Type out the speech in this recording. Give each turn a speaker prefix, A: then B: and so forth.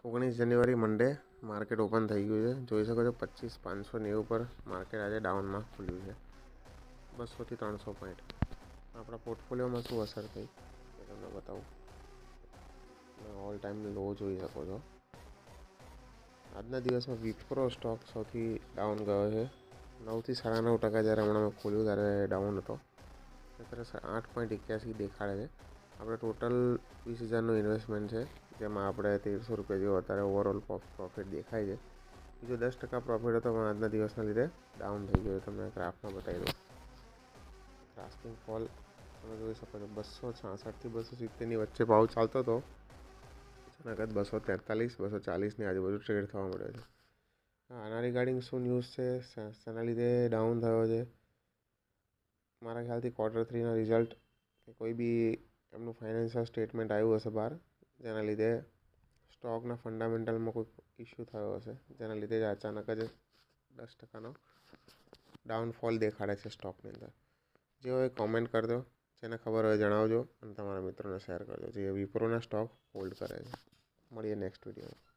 A: 19 જાન્યુઆરી મંડે market open થઈ ગયું છે. જોઈ શકો છો 25,590 પર માર્કેટ આજે ડાઉનમાં ખુલ્યું છે. 200 થી 300 પોઈન્ટ. આપણા પોર્ટફોલિયોમાં શું અસર થઈ એ તમને બતાવું. ઓલ ટાઈમ લો જોઈ શકો છો. આજના દિવસમાં વિપ્રો સ્ટોક સૌથી ડાઉન ગયો છે. 9 થી 9.5% જ્યારે હમણાં ખોલ્યું ત્યારે ડાઉન હતો. અત્યારે 8.81 દેખાડે છે. આપણે ટોટલ 20,000નું ઇન્વેસ્ટમેન્ટ છે, જેમાં આપણે 1300 રૂપિયા જેવો અત્યારે ઓવરઓલ પ્રોફિટ દેખાય છે. બીજો 10% પ્રોફિટ હતો, પણ આજના દિવસના લીધે ડાઉન થઈ ગયો. તમને ગ્રાફમાં બતાવી દઉં. ક્રાસ્કિંગ ફોલ તમે જોઈ શકો છો. 266 થી 270ની વચ્ચે ભાવ ચાલતો હતો. અચાનક 243, 240ની આજુબાજુ ટ્રેડ થવા મળ્યો છે. આના રિગાર્ડિંગ શું ન્યૂઝ છે, શેના લીધે ડાઉન થયો છે? મારા ખ્યાલથી Q3ના રિઝલ્ટ કે કોઈ બી એમનું ફાઇનાન્શિયલ સ્ટેટમેન્ટ આવ્યું હશે બહાર, જેના લીધે સ્ટોકના ફંડામેન્ટલમાં કોઈ ઇસ્યુ થયો હશે, જેના લીધે જ અચાનક જ 10%નો ડાઉનફોલ દેખાડે છે સ્ટોકની અંદર. જે હોય કોમેન્ટ કરજો, જેને ખબર હોય જણાવજો અને તમારા મિત્રોને શેર કરજો જે વિપ્રોના સ્ટોક હોલ્ડ કરે છે. મળીએ નેક્સ્ટ વિડીયોમાં.